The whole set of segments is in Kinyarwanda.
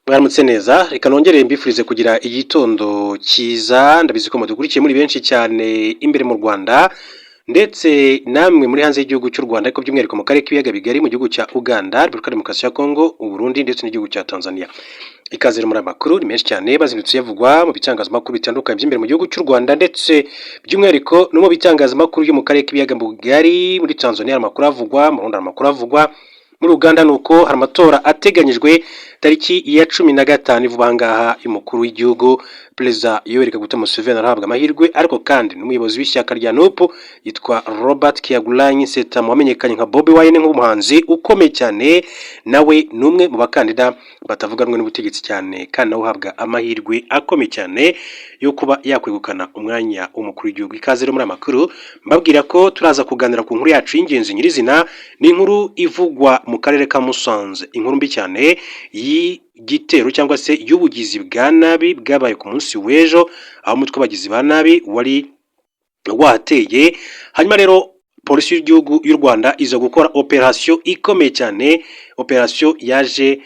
Mwaramutse neza reka nongere mbifurize kugira igitondo cyiza ndabizi ko mudukurikiye muri benshi cyane imbere mu Rwanda ndetse namwe muri hanze y'igihugu cy'u Rwanda ariko by'umwihariko mu karere k'ibiyaga bigari mu gihugu cya Uganda, Repubulika Demokarasi ya Kongo, u Burundi ndetse n'igihugu cya Tanzania. Ikaze muri amakuru ni menshi cyane bazindutse yavugwa mu bitangazamakuru bitandukanye by'imbere mu gihugu cy'u Rwanda ndetse by'umwihariko no mu bitangazamakuru byo mu karere k'ibiyaga bigari muri Tanzania amakuru avugwa, mu Rwanda amakuru avugwa, muri Uganda nuko hari amatora ateganyijwe tariki ya 15 vuba ngaha y'umukuru w'igihugu Perezida Yoweri Kaguta Museveni arahabwa amahirwe ariko kandi n'umuyobozi w'ishyaka rya NUP yitwa Robert Kyagulanyi Ssentamu wamenyekanye nka Bobi Wine nk'umuhanzi ukomeye cyane nawe numwe mu bakandida batavuganwe n'ubutegetsi cyane kandi nawe uhabwa amahirwe akomeye cyane yo kuba yakwegukana umwanya w'umukuru w'igihugu. Ikaze rero muri amakuru mbabwira ko turaza kuganira ku nkuru yacu y'ingenzi nyirizina ni inkuru ivugwa mu karere ka Musanze, inkuru mbi cyane y'igitero cyangwa se y'ubugizi bwa nabi bwabaye ku munsi w'ejo aho umutwe w'abagizi ba nabi wari wateye. Hanyuma rero polisi y'igihugu y'u Rwanda iza gukora operation ikomeye cyane, operation yaje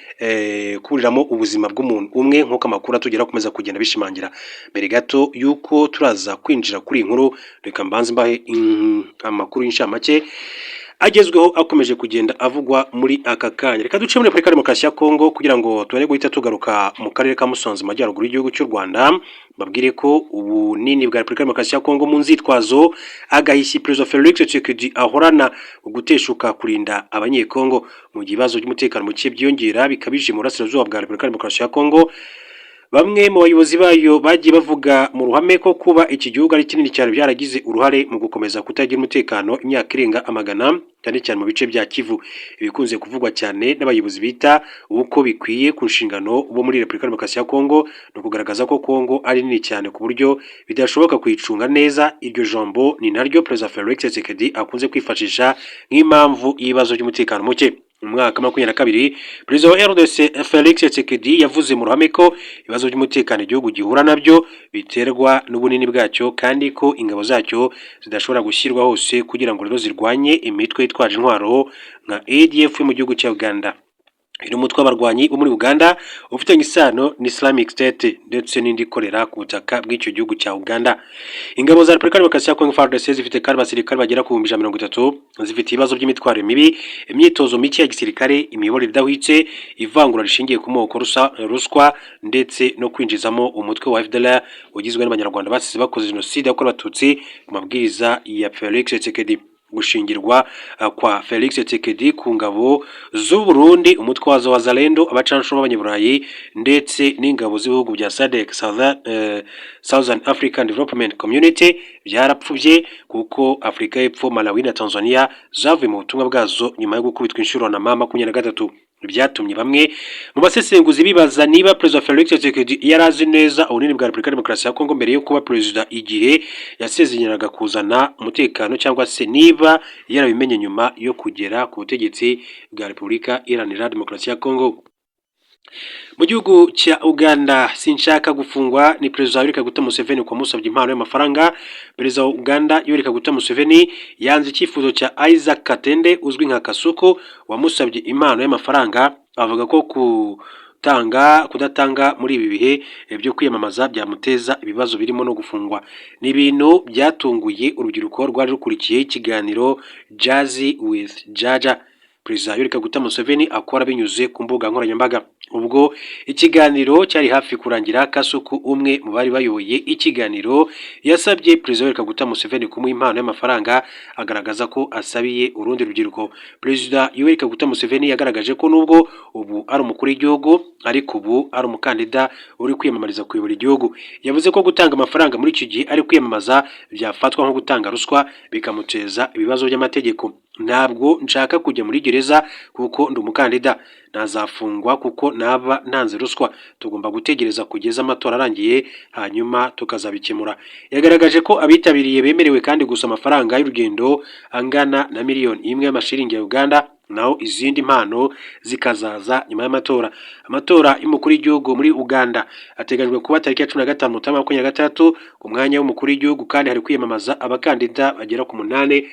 kuburiramo ubuzima bw'umuntu umwe nk'uko amakuru atugera kumeza kugenda bishimangira. Mbere gato yuko turaza kwinjira kuri inkuru reka mbanze mbahe amakuru y'inshamake agezweho akomeje kugenda avugwa muri aka kanya. Reka duce muri Repubulika Demokarasi ya Kongo kugira ngo tubone guhita tugaruka mu karere ka Musanze majyaruguru y'igihugu cy'u Rwanda. Babwire ko ubunini bwa Repubulika Demokarasi ya Kongo mu nzitwazo agahishyi Perezida Felix Tshisekedi ahorana guteshuka kurinda abanyekongo mu gibazo by'umutekano muke byiyongera bikabije mu burasirazuba bwa Repubulika Demokarasi ya Kongo. Bamwe mu bayobozi bayo bagiye bavuga mu ruhame ko kuba iki gihugu ari kinini cyane byaragize uruhare mu gukomeza kutagira umutekano imyaka irenga amagana cyane cyane mu bice bya Kivu. Ibikunze kuvugwa cyane n'abayobozi bita uko bikwiye ku nshingano bo muri Repubulika Demokarasi ya Kongo no kugaragaza ko Kongo ari nini cyane ku buryo bidashoboka kuyicunga neza. Iryo jambo ni naryo Perezida Felix Tshisekedi akunze kwifashisha nk'impamvu y'ibibazo by'umutekano muke. Mu mwaka 2022 Perezida wa RDC Felix Tshisekedi yavuze mu ruhame ko ibibazo by'umutekano igihugu gihura nabyo biterwa n'ubunini bwacyo kandi ko ingabo zacyo zidashobora gushyirwa hose kugira ngo rero zirwanye imitwe yitwaje intwaro nka ADF mu gihugu cya Uganda. Iri umutwe w'abarwanyi bo muri Uganda ufitanye isano n'Islamic State ndetse n'indi korera ku butaka bw'icyo gihugu cya Uganda. Ingabo za Repubulika Demokarasi ya Kongo FARDC zifite kandi abasirikare bagera ku 130 zifite ibibazo by'imitwaro mibi, imyitozo mike ya gisirikare, imiyoborere idahwitse, ivangura rishingiye ku moko ruswa ndetse no kwinjizamo umutwe wa FDLR ugizwe n'abanyarwanda basize bakoze jenoside yakorewe abatutsi ku mabwiriza ya Felix Tshisekedi. Gushingirwa kwa Felix Tshisekedi ku ngabo z'u Burundi, umutwe wa Wazalendo, abacancuro b'abanyaburayi ndetse n'ingabo z'ibihugu bya SADC Southern African Development Community byarapfubye kuko Afrika y'Epfo, Malawi na Tanzania zavuye mu butumwa bwazo nyuma yo gukubitwa inshuro na mama 23. Byatumye bamwe mu basesenguzi bibaza niba Perezida Felix Tshisekedi yarazi neza ubunini bwa Repubulika Demokarasi ya Kongo mbere yo kuba perezida igihe yasezeranaga kuzana umutekano cyangwa se niba yarabimenye nyuma yo kugera ku butegetsi bwa Repubulika Iharanira Demokarasi ya Kongo. Mu gihugu cya Uganda sinshaka gufungwa ni Perezida Yoweri Kaguta Museveni kwa musabye impano y'amafaranga. Perezida wa Uganda Yoweri Kaguta Museveni yanze icyifuzo cya Isaac Katende uzwi nka Kasuku wamusabye impano y'amafaranga, avuga ko kudatanga muri ibi bihe byo kwiyamamaza byamuteza ibibazo birimo no gufungwa. Ni ibintu byatunguye urubyiruko rwari rukurikiye ikiganiro Jazzy with Jaja Perezida Yoweri Kaguta Museveni akora binyuze ku mbuga nkoranyambaga. Ubwo ikiganiro cyari hafi kurangira, Kasuku umwe mu bari bayoboye ikiganiro yasabye Perezida Yoweri Kaguta Museveni kumuha impano y'amafaranga agaragaza ko asabiye urundi rubyiruko. Perezida Yoweri Kaguta Museveni yagaragaje ko nubwo ubu ari umukuru w'igihugu ariko ubu ari umukandida uri kwiyamamariza kuyobora igihugu. Yavuze ko gutanga amafaranga muri iki gihe ari kwiyamamaza byafatwa nko gutanga ruswa bikamuteza ibibazo by'amategeko. Ntabwo nshaka kujya muri gereza kuko ndi umukandida, nazafungwa kuko naba ntanze ruswa. Tugomba gutegereza kugeza amatora arangiye hanyuma tukazabikemura. Yagaragaje ko abitabiriye bemerewe kandi gusa amafaranga y'urugendo angana na miliyoni y'amashiringi ya Uganda, naho izindi mpano zikazaza nyuma y'amatora. Amatora y'umukuru w'igihugu muri Uganda ateganyijwe kuba tariki ya 15 Mutarama 2023 ku mwanya w'umukuru w'igihugu kandi hari kwiyamamaza abakandida bagera ku 8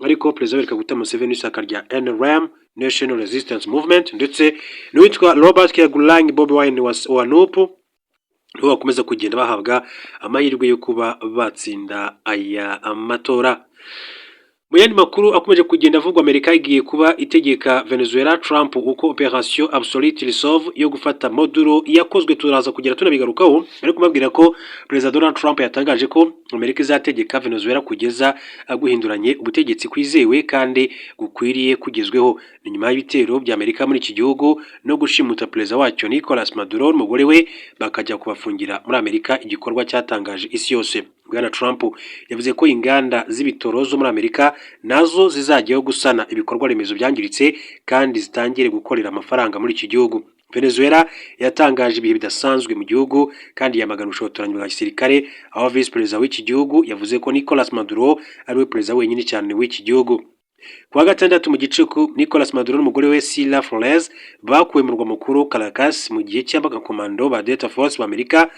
ariko Perezida Yoweri Kaguta Museveni ishyaka rya NRM National Resistance Movement ndetse n'uwitwa Robert Kyagulanyi Bobi Wine wa NUP nibo bakomeza kugenda bahabwa amahirwe yo kuba batsinda aya amatora. Mu yandi makuru akomeje kugenda avugwa, Amerika igiye kuba itegeka Venezuela Trump uko Operation Absolute Resolve yo gufata Maduro yakozwe. Turaza kugera tunabigarukaho, ariko mabwira ko President Donald Trump yatangaje ko Amerika izategeka Venezuela kugeza guhinduranye ubutegetsi kwizewe kandi gukwiriye kugezweho. Ni nyuma y'ibitero bya Amerika muri iki gihugu no gushimuta President wacyo Nicolas Maduro n'umugore we bakajya kubafungira muri Amerika, igikorwa cyatangaje isi yose. Bwana Trump yavuze ko inganda z'ibitoro zo muri Amerika nazo zizajyaho gusana ibikorwa remezo byangiritse kandi zitangire gukorera amafaranga muri iki gihugu. Venezuela yatangaje ibihe bidasanzwe mu gihugu kandi yamagana ubushotoranyi bwa gisirikare, aho Vice President w'iki gihugu yavuze ko Nicolas Maduro ari we President wenyine cyane w'iki gihugu. Kuwa gatandatu mu gicuku, Nicolas Maduro n'umugore we Sila Flores bakuwe mu murwa mukuru Caracas mu gihe cy'abakomando ba Delta Force b'Amerika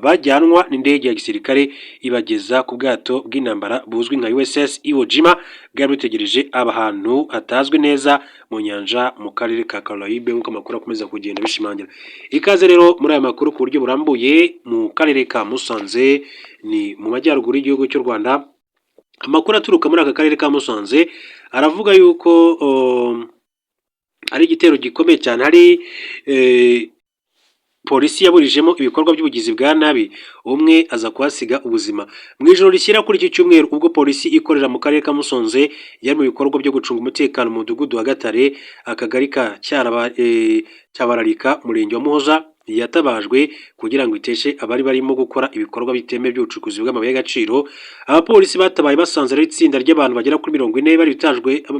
bajyanwa n'indege ya gisirikare ibageza ku bwato bw'intambara buzwi nka USS Iwo Jima bwari butegereje ahantu hatazwi neza mu nyanja mu karere ka Caraïbe, nk'uko amakuru akomeza kugenda bishimangira. Ikaze rero muri aya makuru ku buryo burambuye mu karere ka Musanze, ni mu majyaruguru y'igihugu cy'u Rwanda. Amakuru aturuka muri aka karere ka Musanze aravuga yuko ari igitero gikomeye cyane, hari polisi yaburijemo ibikorwa by'ubugizi bwa nabi, umwe aza kuhasiga ubuzima mu ijoro rishyira kuri iki cyumweru, ubwo polisi ikorera mu karere ka Musanze yari mu bikorwa byo gucunga umutekano mu mudugudu wa Gatare, akagari ka Cyabararika, umurenge wa Muhoza, yatabajwe kugira ngo iteshe abari barimo gukora ibikorwa bitemewe by'ubucukuzi bw'amabuye y'agaciro. Abapolisi batabaye basanze ari itsinda ry'abantu bagera kuri 40 bari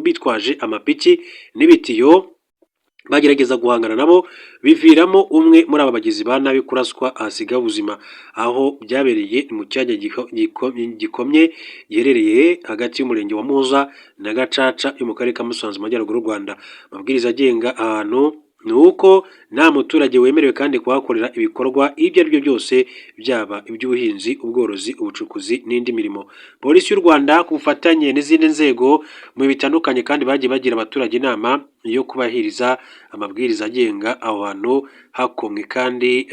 bitwaje amapiki n'ibitiyo, bagerageza guhangana nabo, biviramo umwe muri aba bagizi ba nabi kuraswa ahasiga ubuzima, aho byabereye mu cyanya gikomye giherereye hagati y'umurenge wa Muhoza na Gacaca yo mu karere ka Musanze mu majyaruguru y'u Rwanda. Amabwiriza agenga ahantu ni uko nta muturage wemerewe kandi kuhakorera ibikorwa ibyo ari byo byose, byaba iby'ubuhinzi, ubworozi, ubucukuzi n'indi mirimo. Polisi y'u Rwanda ku bufatanye n'izindi nzego mu bitandukanye kandi bagiye bagira abaturage inama yo kubahiriza amabwiriza agenga aho hantu hakomwe kandi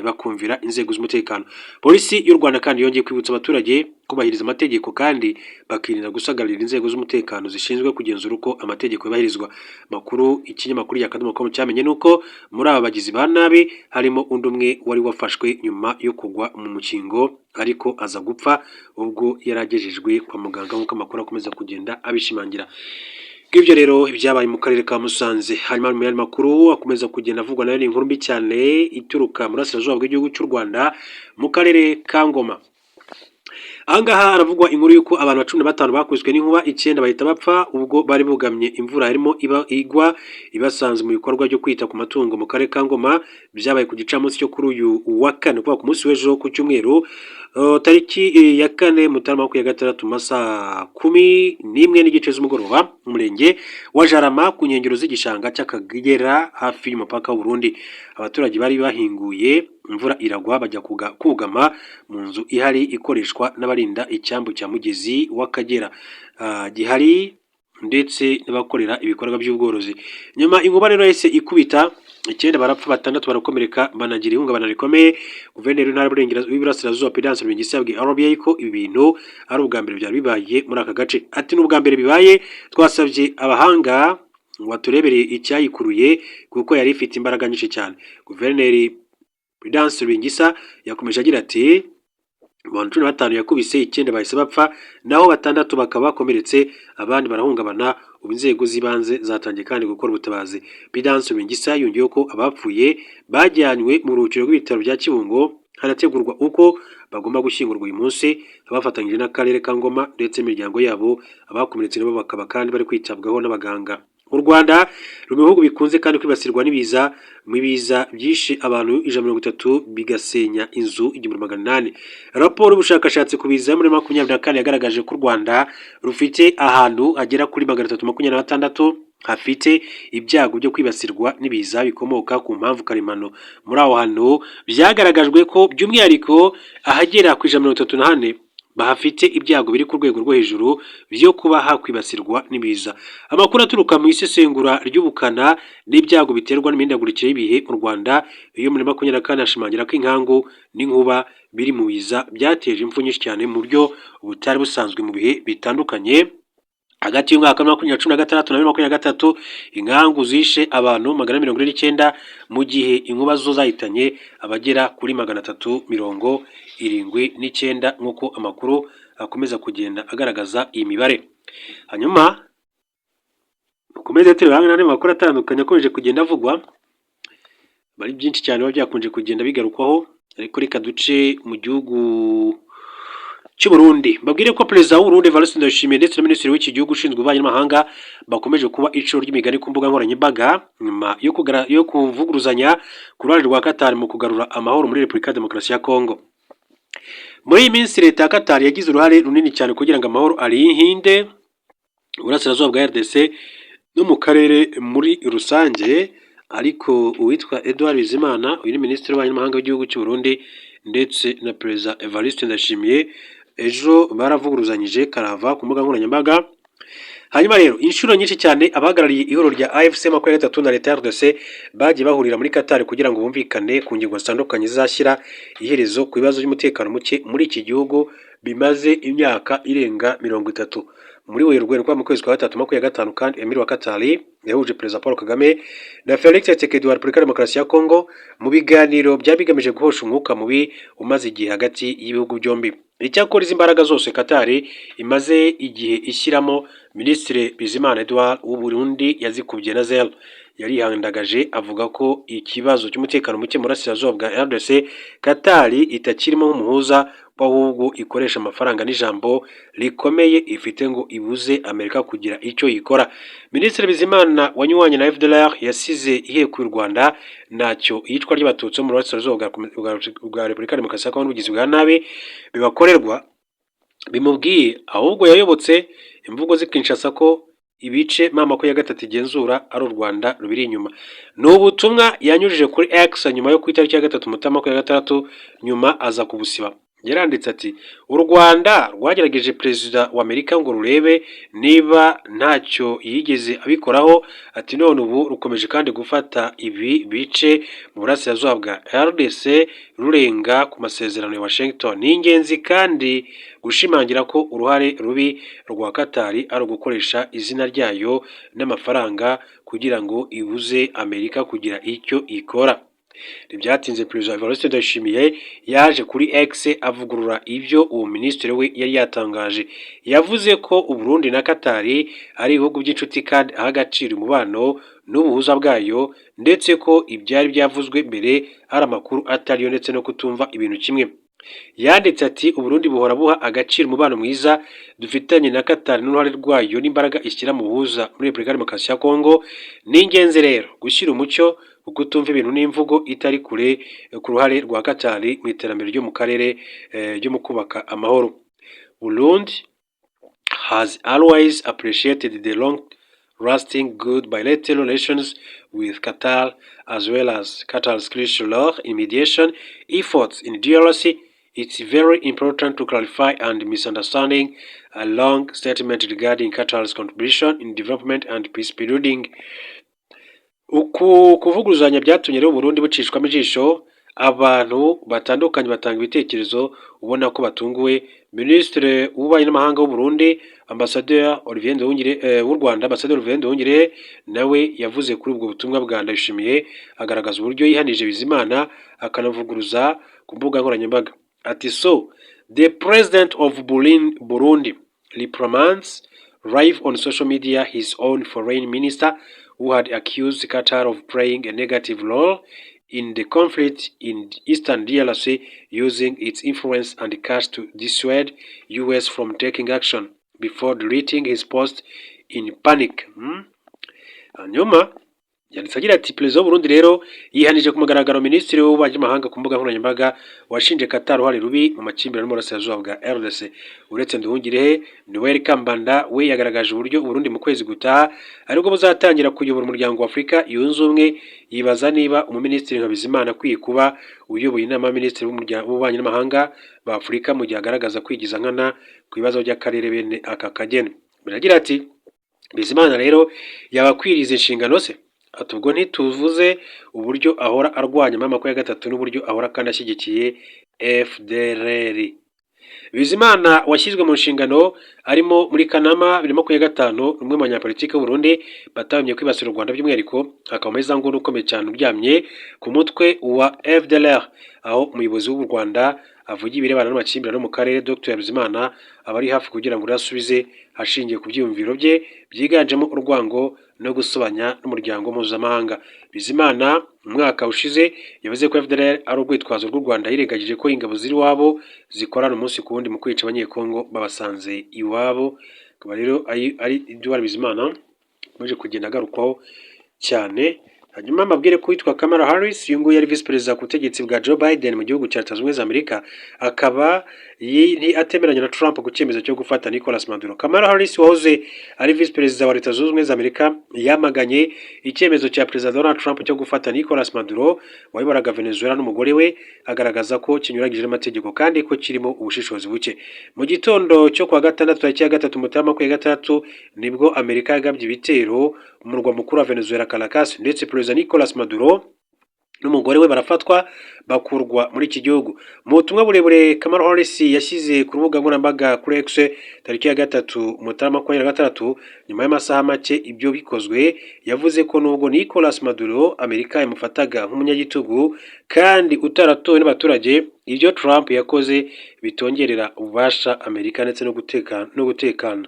bakumvira inzego z'umutekano. Polisi y'u Rwanda kandi yongeye kwibutsa abaturage kubahiriza amategeko kandi bakirinda gusagarira inzego z'umutekano zishinzwe kugenzura uko amategeko yubahirizwa. Makuru ikinyamakuru Akadomo.com cyamenye nuko muri aba bagizi ba nabi harimo undi umwe wari wafashwe nyuma yo kugwa mu mukingo ariko aza gupfa ubwo yaragejejwe kwa muganga, nk'uko amakuru akomeza kugenda abishimangira. Ngibyo rero ibyabaye mu karere ka Musanze. Hanyuma mu yandi makuru akomeza kugenda avugwa nayo ni inkuru mbi cyane ituruka muri Burasirazuba bw'igihugu cy'u Rwanda mu karere ka Ngoma. Ahangaha haravugwa inkuru y'uko abantu 15 bakubiswe n'inkuba 9 bahita bapfa ubwo bari bugamye imvura harimo igwa ibasanze mu bikorwa byo kwita ku matungo mu karere ka Ngoma. Byabaye ku gicamunsi cyo kuri uyu wa kane, kuva ku munsi w'ejo ku cyumweru tariki ya 4 Mutarama 2026 masaa 11:30 z'umugoroba mu murenge wa Jarama ku nkengero z'igishanga cy'Akagera hafi y'umupaka w'u Burundi. Abaturage bari bahinguye, imvura iragwa bajya kugama mu nzu ihari ikoreshwa n'abarinda icyambu cya mugezi w'Akagera gihari ndetse n'abakorera ibikorwa by'ubworozi. Nyuma inkuba rero yahise ikubita 9 barapfa, 6 barakomereka banagira ihungabana rikomeye. Guverineri w'intara y'Iburasirazuba Prudence Rubingisa yabwiye RBA ko ibintu ari ubwa mbere byari bibaye muri aka gace. Ati n'ubwa mbere bibaye, twasabye abahanga waturebereye icyayikuruye kuko yari ifite imbaraga nyinshi cyane. Guverineri Prudence Rubingisa yakomeje agira ati abantu 15 yakubise 9 bahise bapfa, naho 6 bakaba bakomeretse, abandi barahungabana. Ubu inzego z'ibanze zatangiye kandi gukora ubutabazi. Prudence Rubingisa yongeyeho ko abapfuye bajyanywe mu ruhukiro rw'ibitaro bya Kibungo, harategurwa uko bagomba gushyingurwa uyu munsi, abafatanyije n'akarere ka Ngoma ndetse imiryango yabo. Abakomeretse nabo bakaba kandi bari kwitabwaho n'abaganga. U Rwanda ruri mu bihugu bikunze kandi kwibasirwa n'ibiza, mu biza byishe abantu 130 bigasenya inzu 1800. Raporo y'ubushakashatsi ku biza muri 2024 yagaragaje ko u Rwanda rufite ahantu agera kuri 326 hafite ibyago byo kwibasirwa n'ibiza bikomoka ku mpamvu karemano. Muri aho hantu byagaragajwe ko by'umwihariko ahagera ku 134 bahafite ibyago biri ku rwego rwo hejuru byo kuba hakwibasirwa n'ibiza. Amakuru aturuka mu isesengura ry'ubukana n'ibyago biterwa n'imihindagurikire y'ibihe mu Rwanda yo muri 2024 ashimangira ko inkangu n'inkuba biri mu biza byateje impfu nyinshi cyane mu buryo butari busanzwe mu bihe bitandukanye. Hagati y'umwaka wa 2016 na 2023 inkangu zishe abantu 149 mu gihe inkuba zo zahitanye abagera kuri 379 nk'uko amakuru akomeza kugenda agaragaza iyi mibare. Hanyuma mukomeze turi hamwe n'andi makuru atandukanye akomeje kugenda avugwa, bari byinshi cyane biba byakunje kugenda bigarukwaho, ariko reka duce mu gihugu cy'u Burundi. Mbabwire ko perezida w'u Burundi Evariste Ndayishimiye ndetse na minisitiri w'iki gihugu ushinzwe ububanyi n'amahanga bakomeje kuba iciro ry'imigani ku mbuga nkoranyambaga nyuma yo kuvuguruzanya ku ruhande rwa Qatar mu kugarura amahoro muri Repubulika ya Demokarasi ya Kongo. Muri iyi minsi leta ya Qatar yagize uruhare runini cyane kugira ngo amahoro arihinde uburasirazuba bwa RDC no mu karere muri rusange, ariko uwitwa Edouard Bizimana uyu ni minisitiri w'ububanyi n'amahanga w'igihugu cy'u Burundi ndetse na perezida Evariste Ndayishimiye ejo baravuguruzanyije karava ku mbuga nkoranyambaga. Hanyuma rero inshuro nyinshi cyane abahagarariye ihuriro rya AFC 23 na leta ya RDC bagiye bahurira muri Qatar kugira ngo bumvikane ku ngingo zitandukanye zizashyira iherezo ku bibazo by'umutekano muke muri iki gihugu bimaze imyaka irenga 30. Muri Werurwe mu kwezi kwa 3 kandi Emir wa Qatar yahuje perezida Paul Kagame na Felix Tshisekedi wa Repubulika ya Demokarasi ya Kongo mu biganiro byabigamije guhosha umwuka mubi umaze igihe hagati y'ibihugu byombi. Icyakora izi imbaraga zose Qatar imaze igihe ishyiramo, Minisitiri Bizimana Edouard w'u Burundi yazikubye na zero. Yarihandagaje avuga ko ikibazo cy'umutekano muke mu burasirazuba bwa RDC Qatar itakirimo nk'umuhuza, ahubwo ikoresha amafaranga n'ijambo rikomeye ifite ngo ibuze Amerika kugira icyo yikora. Minisitiri Bizimana wanyuwanye na FDLR yasize ihekuye u Rwanda ntacyo iyicwa ry'abatutsi mu burasirazuba bwa Repubulika ya Demokarasi ya Kongo n'ubugizi bwa nabi bibakorerwa bimubwiye, ahubwo yayobotse imvugo z'ikinshasa ko ibice mama ko ya gatatu igenzura ari u Rwanda rubiri inyuma. Ni ubutumwa yanyujije kuri X nyuma yo ku itariki ya 3 Mutarama 2023, nyuma aza kubusiba. Yaranditse ati u Rwanda rwagerageje perezida wa Amerika ngo rurebe niba ntacyo yigeze abikoraho, ati none ubu rukomeje kandi gufata ibi bice mu burasirazuba bwa RDC rurenga ku masezerano ya Washington. Ni ingenzi kandi gushimangira ko uruhare rubi rwa Qatar ari ugukoresha izina ryayo n'amafaranga kugira ngo ibuze Amerika kugira icyo ikora. Ntibyatinze perezida Evariste Ndayishimiye yaje kuri X avugurura ibyo uwo minisitiri we yari yatangaje. Yavuze ko u Burundi na Qatar ari ibihugu by'inshuti kandi aha agaciro umubano n'ubuhuza bwayo, ndetse ko ibyari byavuzwe mbere ari amakuru atariyo ndetse no kutumva ibintu kimwe. Yanditse ati u Burundi buhora buha agaciro umubano mwiza dufitanye na Qatar n'uruhare rwayo n'imbaraga ishyira mu buhuza muri Repubulika ya Demokarasi ya Kongo. Ni ingenzi rero gushyira umucyo ukutumva ibintu n'imvugo itari kure ku ruhare rwa Qatar mu iterambere ryo mu karere ryo mu kubaka amahoro. Burundi has always appreciated the long-lasting good bilateral relations with Qatar, as well as Qatar's crucial role in mediation efforts in DRC. It's very important to clarify and misunderstanding a long statement regarding Qatar's contribution in development and peace building. Uku kuvuguruzanya byatumye rero Burundi bucishwamo ijisho, abantu batandukanye batanga ibitekerezo ubona ko batunguwe. Minisitiri w'ububanyi n'amahanga w'u Burundi Ambassadeur Olivier Nduhungire w'u Rwanda Ambassadeur Olivier Nduhungire nawe yavuze kuri ubwo butumwa bwa Ndayishimiye, agaragaza uburyo yihanije Bizimana akanavuguruza ku mbuga nkoranyambaga. Ati so the president of Burundi reprimands live on social media his own foreign minister who had accused Qatar of playing a negative role in the conflict in Eastern DRC, using its influence and cash to dissuade US from taking action, before deleting his post in panic. Hanyuma yanditse agira ati perezida w'u Burundi rero yihanije ku mugaragaro minisitiri w'ububanyi n'amahanga ku mbuga nkoranyambaga washinje Qatar uruhare rubi mu makimbirane y'uburasirazuba bwa RDC. Uretse Nduhungirehe, Noel Kambanda we yagaragaje uburyo Uburundi mu kwezi gutaha aribwo buzatangira kuyobora umuryango wa Afurika yunze ubumwe. Yibaza niba umuminisitiri nka Bizimana akwiye kuba uyoboye inama y'abaminisitiri b'ububanyi n'amahanga ba Afurika mu gihe agaragaza kwigiza nkana ku bibazo by'akarere bene aka kageni. Biragira ati Bizimana rero yabakwiriza inshingano se. Ati ubwo ntituvuze uburyo ahora arwanya M23 n'uburyo ahora kandi ashyigikiye FDLR. Bizimana washyizwe mu nshingano arimo muri Kanama 2025 umwe mu banyapolitiki b'u Burundi batabye kwibasira u Rwanda by'umwihariko akaba ameze ngo ukomeye cyane uryamye ku mutwe wa FDLR, aho umuyobozi w'u Rwanda avugiye ibirebana n'amakimbirane mu karere Dr Bizimana abari hafi kugira ngo urasubize hashingiye ku byiyumviro bye byiganjemo urwango no gusobanya n'umuryango mpuzamahanga. Bizimana umwaka ushize yavuze ko FDLR ari urwitwazo rw'u Rwanda, yirengagije ko ingabo ziri wabo zikorana umunsi ku wundi mu kwica abanyekongo babasanze iwabo. Akaba rero ari Edouard Bizimana maze kugenda agarukwaho cyane. Hanyuma amabwire ko witwa Kamala Harris uyu nguyu yari visi perezida ku butegetsi bwa Joe Biden mu gihugu cya Leta Zunze Ubumwe za Amerika, akaba atemeranya na Trump ku cyemezo cyo gufata Nicolas Maduro. Kamala Harris wahoze ari visi perezida wa Leta Zunze Ubumwe za Amerika yamaganye icyemezo cya perezida Donald Trump cyo gufata Nicolas Maduro wayoboraga Venezuela n'umugore we, agaragaza ko kinyuranyije n'amategeko kandi ko kirimo ubushishozi buke. Mu gitondo cyo kwa gatandatu tariki ya 3 Mutarama 2023 nibwo Amerika yagabye ibitero mu murwa mukuru wa Venezuela Caracas, ndetse perezida Nicolas Maduro n'umugore we barafatwa bakurwa muri iki gihugu. Mu butumwa burebure Kamala Harris yashyize ku rubuga nkoranyambaga kuri X tariki ya 3 Mutarama 2023 nyuma y'amasaha make ibyo bikozwe, yavuze ko nubwo Nicolas Maduro Amerika imufataga nk'umunyagitugu kandi utaratowe n'abaturage, ibyo Trump yakoze bitongerera ububasha Amerika ndetse no gutekana.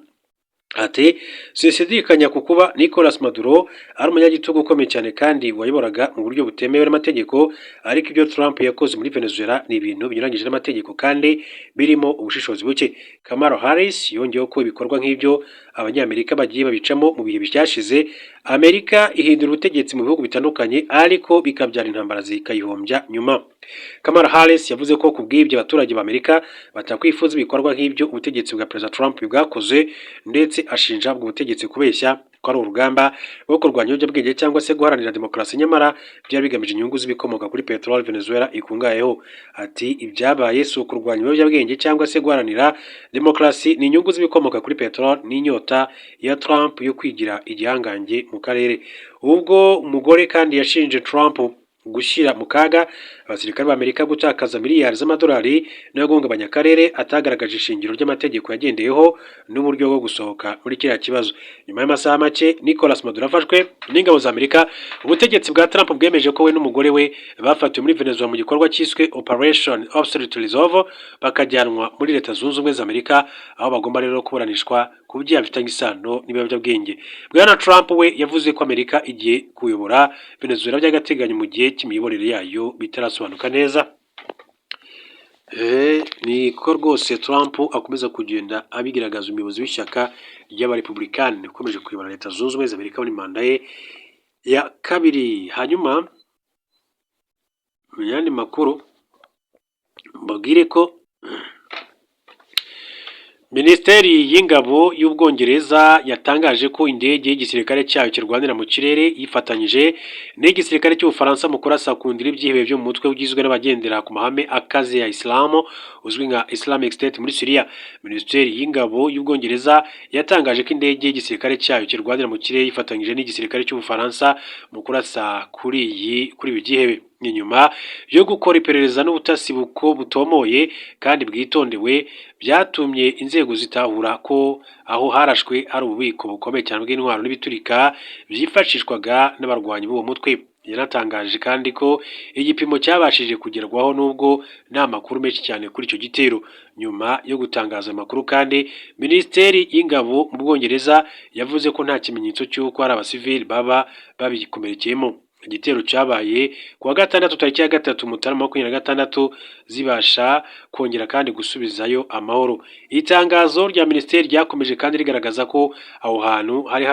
Ati sinshidikanya ku kuba Nicolas Maduro ari umunyagitugu ukomeye cyane kandi wayoboraga mu buryo butemewe n'amategeko, ariko ibyo Trump yakoze muri Venezuela ni ibintu binyuranyije n'amategeko kandi birimo ubushishozi buke. Kamala Harris yongeyeho ko ibikorwa nk'ibyo abanyamerika bagiye babicamo mu bihe byashize. Amerika ihindura ubutegetsi mu bihugu bitandukanye ariko bikabyara intambara zikayihombya nyuma. Kamala Harris yavuze ko kubw'ibyo abaturage b'Amerika batakwifuza ibikorwa nk'ibyo ubutegetsi bwa Perezida Trump bwakoze, ndetse ashinja ubwo butegetsi kubeshya ko ari urugamba rwo kurwanya ibiyobyabwenge cyangwa se guharanira demokarasi, nyamara byari bigamije inyungu z'ibikomoka kuri peteroli Venezuela ikungahayeho. Ati ibyabaye si ukurwanya ibiyobyabwenge cyangwa se guharanira demokarasi, ni inyungu z'ibikomoka kuri peteroli n'inyota ya Trump yo kwigira igihangange mu karere. Ubwo umugore kandi yashinje Trump gushyira mu kaga abasirikare b'Amerika, gutakaza miliyari z'amadolari no guhungabanya akarere atagaragaje ishingiro ry'amategeko yagendeyeho n'uburyo bwo gusohoka muri kiriya kibazo. Nyuma y'amasaha make Nicolas Maduro afashwe n'ingabo za Amerika. Ubutegetsi bwa Trump bwemeje ko we n'umugore we bafatiwe muri Venezuela mu gikorwa cyiswe Operation Absolute Resolve, bakajyanwa muri Leta Zunze Ubumwe za Amerika, aho bagomba rero kuburanishwa ku byaha bifitanye isano n'ibiyobyabwenge. Bwana Trump we yavuze ko Amerika igiye kuyobora Venezuela by'agateganyo mu gihe cy'imiyoborere yayo bitarasobanuka neza. Niko rwose Trump akomeza kugenda abigaragaza, umuyobozi w'ishyaka ry'abarepublikani ukomeje kuyobora Leta Zunze Ubumwe za Amerika muri manda ye ya kabiri. Hanyuma mu yandi makuru mbabwire ko Minisiteri y'Ingabo y'Ubwongereza yatangaje ko indege y'igisirikare cyayo kirwanira mu kirere yifatanyije n'igisirikare cy'Ubufaransa mu kurasa ku ndiri byihebe byo mu mutwe ugizwe n'abagendera ku mahame akaze ya Islam uzwi nka Islamic State muri Syria. Minisiteri y'Ingabo y'Ubwongereza yatangaje ko indege y'igisirikare cyayo kirwanira mu kirere yifatanyije n'igisirikare cy'Ubufaransa mu kurasa kuri ibi byihebe. Inyuma yo gukora iperereza n'ubutasi butomoye kandi bwitondewe, byatumye inzego zitahura ko aho harashwe hari ububiko bukomeye cyane bw'intwaro n'ibiturika byifashishwaga n'abarwanyi b'uwo mutwe. Yanatangaje kandi ko igipimo cyabashije kugerwaho nubwo nta makuru menshi cyane kuri icyo gitero. Nyuma yo gutangaza amakuru kandi, Minisiteri y'Ingabo mu Bwongereza yavuze ko nta kimenyetso cy'uko hari abasivili baba babikomerekeyemo. igitero cyabaye kuwa gatandatu tariki ya 3 Mutarama 2026 zibasha kongera kandi gusubizayo amahoro. Itangazo rya minisiteri ryakomeje kandi rigaragaza ko aho hantu hari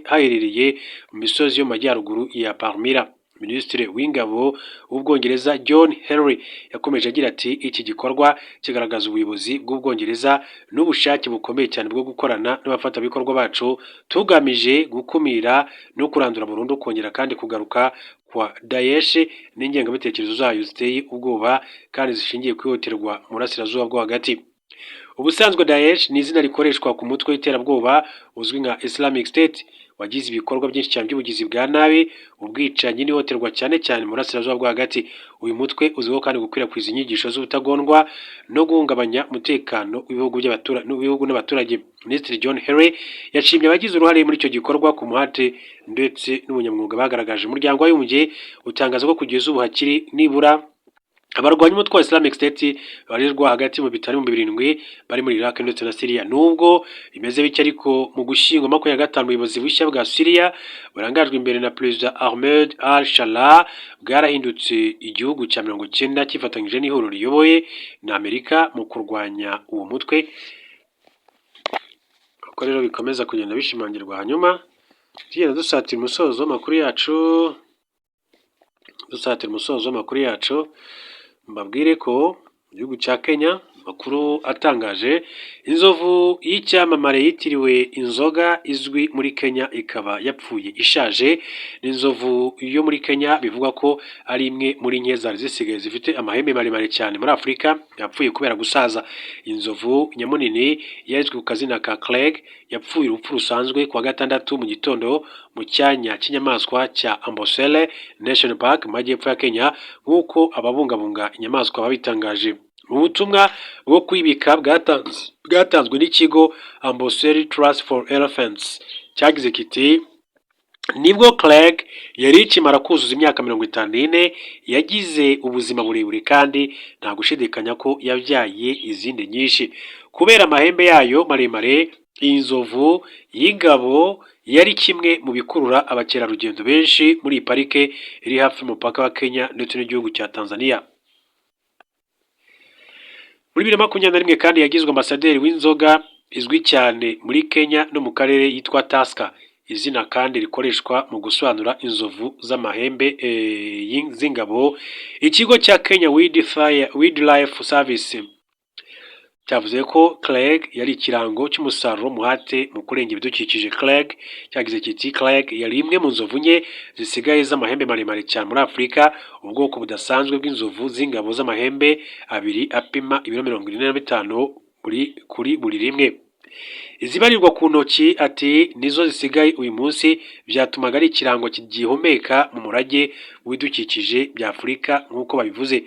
haherereye mu misozi yo majyaruguru ya Palmyra. Minisitiri w'ingabo w'Ubwongereza John Henry yakomeje agira ati iki gikorwa kigaragaza ubuyobozi bw'Ubwongereza n'ubushake bukomeye cyane bwo gukorana n'abafatanyabikorwa bacu tugamije gukumira no kurandura burundu kongera kandi kugaruka kwa Daesh n'ingengabitekerezo zayo ziteye ubwoba kandi zishingiye ku ihohoterwa mu burasirazuba bwo hagati. Ubusanzwe Daesh ni izina rikoreshwa ku mutwe w'iterabwoba uzwi nka Islamic State wagize ibikorwa byinshi cyane by'ubugizi bwa nabi, ubwicanyi n'ihohoterwa cyane cyane mu burasirazuba bwo hagati. Uyu mutwe uzwiho kandi gukwirakwiza inyigisho z'ubutagondwa no guhungabanya umutekano w'ibihugu n'abaturage. Minisitiri John Henry yashimye abagize uruhare muri icyo gikorwa ku muhate ndetse n'ubunyamwuga bagaragaje. Umuryango w'Abibumbye utangaza ko kugeza ubu hakiri nibura abarwanya umutwe wa Islamic State barirwa hagati mu bitari mu 7 bari muri Iraq ndetse na Syria. Nubwo bimeze bike ariko mu gushyingo 25 ubuyobozi bushya bwa Syria burangajwe imbere na Perezida Ahmed al-Sharaa bwarahindutse igihugu cya 90 kifatanyije n'ihuriro riyoboye na Amerika mu kurwanya uwo mutwe. Uko rero bikomeza kugenda bishimangirwa, hanyuma tugenda dusatira umusozo w'amakuru yacu mbabwire ko igihugu cya Kenya makuru atangaje inzovu y'icyamamare yitiriwe inzoga izwi muri Kenya ikaba yapfuye ishaje. N'inzovu yo muri Kenya bivugwa ko ari imwe muri nke zari zisigaye zifite amahembe maremare cyane muri Afurika yapfuye kubera gusaza. Inzovu nyamunini yazwi ku kazina ka Craig yapfuye urupfu rusanzwe kuwa gatandatu mu gitondo mu cyanya cy'inyamaswa cya Amboseli National Park mu majyepfo ya Kenya nk'uko ababungabunga inyamaswa babitangaje. Mu butumwa bwo kwibika bwatanzwe n'ikigo Amboseli Trust for Elephants cyagize kiti nibwo Craig yari ikimara kuzuza imyaka 54 yagize ubuzima burebure kandi nta gushidikanya ko yabyaye izindi nyinshi kubera amahembe yayo maremare. Iyi nzovu y'ingabo yari kimwe mu bikurura abakerarugendo benshi muri iyi parike iri hafi y'umupaka wa Kenya ndetse n'igihugu cya Tanzania. Muri 2021 kandi yagizwe ambasaderi w'inzoga izwi cyane muri Kenya no mu karere yitwa Tusker. Izina kandi rikoreshwa mu gusobanura inzovu z'amahembe z'ingabo. Ikigo cya Kenya Wildlife Service cyavuze ko Craig yari ikirango cy'umusaruro muhate mu kurengera ibidukikije. Craig cyagize kiti Craig yari imwe mu nzovu nke zisigaye z'amahembe maremare cyane muri Afurika, ubwoko budasanzwe bw'inzovu z'ingabo z'amahembe abiri apima ibiro 45 kuri buri rimwe. Izibarirwa ku ntoki ati nizo zisigaye uyu munsi, byatumaga ari ikirango kigihumeka mu murage w'ibidukikije bya Afurika nk'uko babivuze.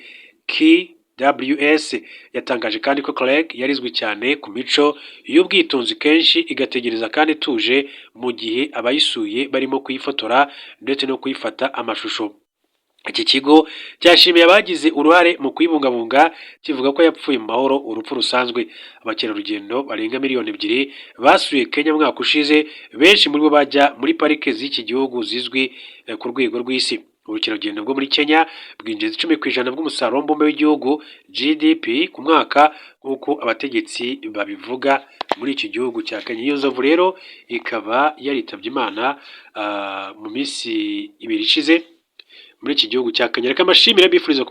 KWS yatangaje kandi ko Craig yarizwi cyane ku mico y'ubwitonzi kenshi igategereza kandi ituje mu gihe abayisuye barimo kuyifotora ndetse no kuyifata amashusho. Iki kigo cyashimiye abagize uruhare mu kuyibungabunga kivuga ko yapfuye mu mahoro urupfu rusanzwe. Abakerarugendo barenga 2 miliyoni basuye Kenya mwaka ushize, benshi muri bo bajya muri parike z'iki gihugu zizwi ku rwego rw'isi. Ubukerarugendo bwo muri Kenya bwinjiza 10% bw'umusaruro mbumbe w'igihugu GDP ku mwaka nk'uko abategetsi babivuga muri iki gihugu cya Kenya. Iyo nzovu rero ikaba yaritabye Imana mu minsi 2 ishize muri iki gihugu cya Kenya. Reka amashimire bifuriza